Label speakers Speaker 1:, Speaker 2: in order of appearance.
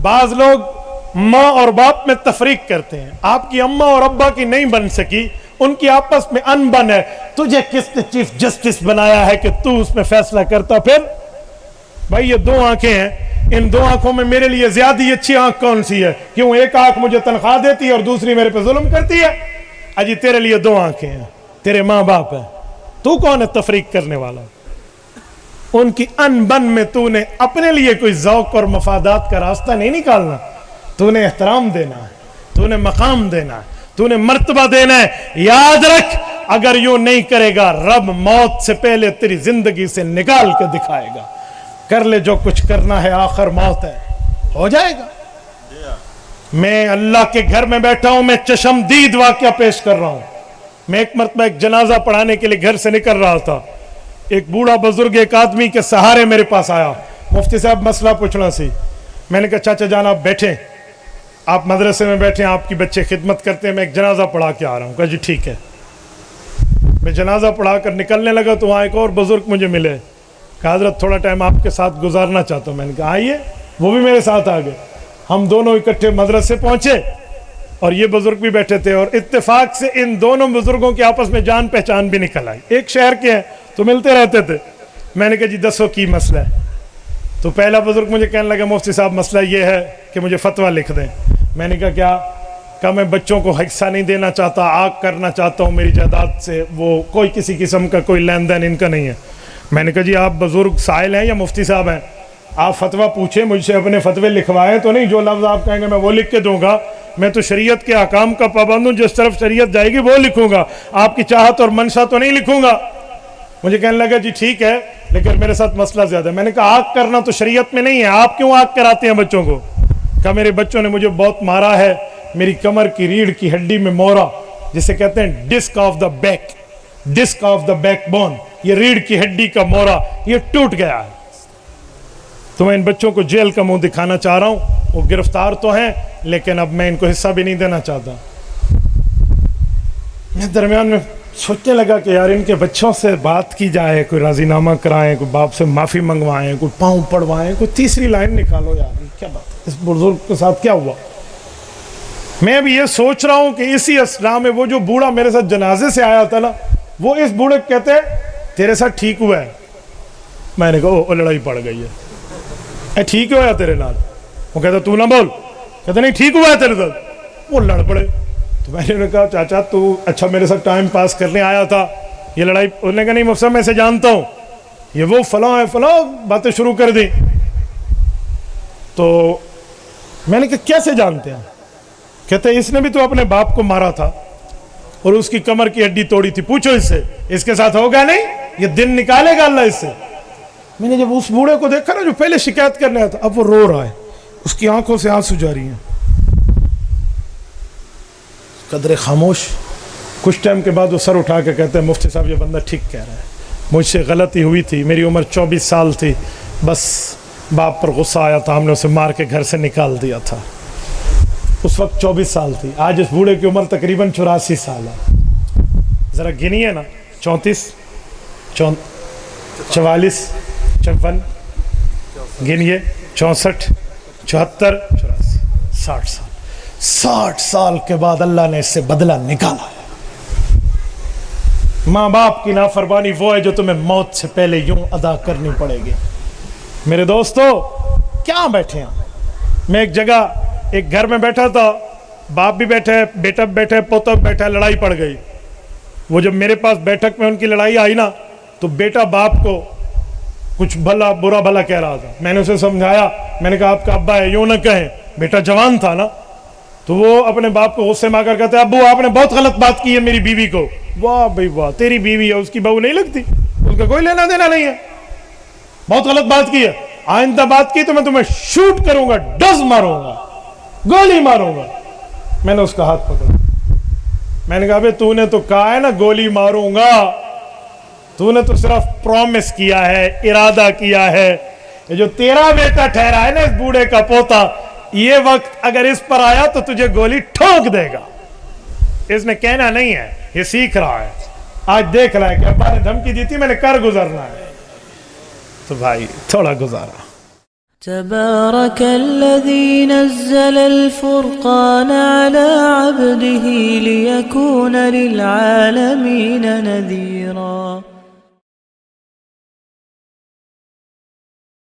Speaker 1: بعض لوگ ماں اور باپ میں تفریق کرتے ہیں. آپ کی اماں اور ابا کی نہیں بن سکی, ان کی آپس میں ان بن ہے. تجھے کس نے چیف جسٹس بنایا ہے کہ تو اس میں فیصلہ کرتا؟ پھر بھائی یہ دو آنکھیں ہیں, ان دو آنکھوں میں میرے لیے زیادہ اچھی آنکھ کون سی ہے؟ کیوں ایک آنکھ مجھے تنخواہ دیتی ہے اور دوسری میرے پہ ظلم کرتی ہے؟ اجی تیرے لیے دو آنکھیں ہیں, تیرے ماں باپ ہیں, تو کون ہے تفریق کرنے والا؟ ان کی ان بن میں تو نے اپنے لیے کوئی ذوق اور مفادات کا راستہ نہیں نکالنا. تو نے احترام دینا ہے, تو نے مقام دینا ہے, تو نے مرتبہ دینا ہے. یاد رکھ, اگر یوں نہیں کرے گا رب موت سے پہلے تیری زندگی سے نکال کے دکھائے گا. کر لے جو کچھ کرنا ہے, آخر موت ہے, ہو جائے گا. میں اللہ کے گھر میں بیٹھا ہوں, میں چشمدید واقعہ پیش کر رہا ہوں. میں ایک مرتبہ ایک جنازہ پڑھانے کے لیے گھر سے نکل رہا تھا. ایک بوڑھا بزرگ ایک آدمی کے سہارے میرے پاس آیا. مفتی صاحب مسئلہ پوچھنا سی. میں نے کہا چاچا جان آپ بیٹھیں, آپ مدرسے میں بیٹھیں, آپ کی بچے خدمت کرتے ہیں, میں ایک جنازہ پڑھا کے آ رہا ہوں. کہا جی ٹھیک ہے. میں جنازہ پڑھا کر نکلنے لگا تو وہاں ایک اور بزرگ مجھے ملے. کہا حضرت تھوڑا ٹائم آپ کے ساتھ گزارنا چاہتا ہوں. میں نے کہا آئیے. وہ بھی میرے ساتھ آ گئے. ہم دونوں اکٹھے مدرسے پہنچے اور یہ بزرگ بھی بیٹھے تھے, اور اتفاق سے ان دونوں بزرگوں کے آپس میں جان پہچان بھی نکل آئی. ایک شہر کے ہیں تو ملتے رہتے تھے. میں نے کہا جی دسو کی مسئلہ ہے؟ تو پہلا بزرگ مجھے کہنے لگا مفتی صاحب مسئلہ یہ ہے کہ مجھے فتویٰ لکھ دیں. میں نے کہا کیا؟ کہ میں بچوں کو حصہ نہیں دینا چاہتا, آگ کرنا چاہتا ہوں میری جائیداد سے, وہ کوئی کسی قسم کا کوئی لین دین ان کا نہیں ہے. میں نے کہا جی آپ بزرگ سائل ہیں یا مفتی صاحب ہیں؟ آپ فتویٰ پوچھیں, مجھ سے اپنے فتوے لکھوائیں تو نہیں, جو لفظ آپ کہیں گے میں وہ لکھ کے دوں گا. میں تو شریعت کے احکام کا پابند ہوں, جس طرف شریعت جائے گی وہ لکھوں گا, آپ کی چاہت اور منشا تو نہیں لکھوں گا. مجھے کہنے لگا جی ٹھیک ہے لیکن میرے ساتھ مسئلہ زیادہ ہے. میں نے کہا آگ کرنا تو شریعت میں نہیں ہے, آپ کیوں آگ کراتے ہیں بچوں کو؟ کہا میرے بچوں نے مجھے بہت مارا ہے, میری کمر کی ریڑھ کی ہڈی میں مورا, جسے کہتے ہیں disk of the back, disk of the back bone, یہ ریڑھ کی ہڈی کا مورا یہ ٹوٹ گیا ہے. تو میں ان بچوں کو جیل کا منہ دکھانا چاہ رہا ہوں. وہ گرفتار تو ہیں لیکن اب میں ان کو حصہ بھی نہیں دینا چاہتا. میں درمیان میں سوچنے لگا کہ یار ان کے بچوں سے بات کی جائے, کوئی راضی نامہ کرائیں, کوئی باپ سے معافی منگوائیں, کوئی پاؤں پڑوائیں, کوئی تیسری لائن نکالو. یار کیا بات ہے, اس بزرگ کے ساتھ کیا ہوا؟ میں ابھی یہ سوچ رہا ہوں کہ اسی اسنا میں وہ جو بوڑھا میرے ساتھ جنازے سے آیا تھا نا, وہ اس بوڑھے کہتے تیرے ساتھ ٹھیک ہوا ہے. میں نے کہا لڑائی پڑ گئی ہے. اے ٹھیک ہوا تیرے نال؟ وہ کہتا تو نہ بول. کہتا نہیں ٹھیک ہوا ہے تیرے ساتھ. وہ لڑ پڑے. تو میں نے کہا چاچا تو اچھا میرے ساتھ ٹائم پاس کرنے آیا تھا, یہ لڑائی؟ انہوں نے کہا نہیں مفتی صاحب میں اسے جانتا ہوں, یہ وہ فلاں ہے فلاں, باتیں شروع کر دی. تو میں نے کہا کیسے جانتے ہیں؟ کہتے اس نے بھی تو اپنے باپ کو مارا تھا اور اس کی کمر کی ہڈی توڑی تھی, پوچھو اس سے, اس کے ساتھ ہوگا نہیں, یہ دن نکالے گا اللہ اس سے. میں نے جب اس بوڑھے کو دیکھا نا جو پہلے شکایت کرنے آیا تھا, اب وہ رو رہا ہے, اس کی آنکھوں سے آنسو جاری ہیں. قدر خاموش. کچھ ٹائم کے بعد وہ سر اٹھا کے کہتے ہیں مفتی صاحب یہ بندہ ٹھیک کہہ رہا ہے, مجھ سے غلطی ہوئی تھی, میری عمر 24 سال تھی, بس باپ پر غصہ آیا تھا, ہم نے اسے مار کے گھر سے نکال دیا تھا. اس وقت 24 سال تھی, آج اس بوڑھے کی عمر تقریباً 84 سال ہے. ذرا گنیے نا, 34 44 54 گنیے, 64 74 84 60 سال. 60 سال کے بعد اللہ نے اس سے بدلہ نکالا ہے. ماں باپ کی نافرمانی وہ ہے جو تمہیں موت سے پہلے یوں ادا کرنی پڑے گی. میرے دوستو کیا بیٹھے ہیں؟ میں ایک جگہ ایک گھر میں بیٹھا تھا, باپ بھی بیٹھے, بیٹا بھی بیٹھے, پوتا بھی بیٹھا, لڑائی پڑ گئی. وہ جب میرے پاس بیٹھک میں ان کی لڑائی آئی نا, تو بیٹا باپ کو کچھ بھلا برا بھلا کہہ رہا تھا. میں نے اسے سمجھایا, میں نے کہا آپ کا ابا ہے یوں نہ کہیں, بیٹا جوان تھا نا. تو وہ اپنے باپ کو غصے میں آ کر کہتے ہیں ابو آپ نے بہت غلط بات کی ہے میری بیوی کو. واہ بھائی واہ, تیری بیوی ہے, اس کی بہو نہیں لگتی, اس کا کوئی لینا دینا نہیں ہے, بہت غلط بات کی ہے, آئندہ بات کی تو میں تمہیں شوٹ کروں گا, ڈز ماروں گا, گولی ماروں گا. میں نے اس کا ہاتھ پکڑا, میں نے کہا بھائی تو نے تو کہا ہے نا گولی ماروں گا, تو نے تو صرف پرومس کیا ہے, ارادہ کیا ہے. یہ جو تیرا بیٹا ٹھہرا ہے نا اس بوڑھے کا پوتا, یہ وقت اگر اس پر آیا تو تجھے گولی ٹھونک دے گا. اس نے کہنا نہیں ہے, یہ سیکھ رہا ہے. آج دیکھ رہا ہے کہ ابا نے دھمکی دی تھی, میں نے کر گزرنا ہے, تو بھائی تھوڑا گزارا.
Speaker 2: تبارك الذي نزل الفرقان على عبده ليكون للعالمين نذيرا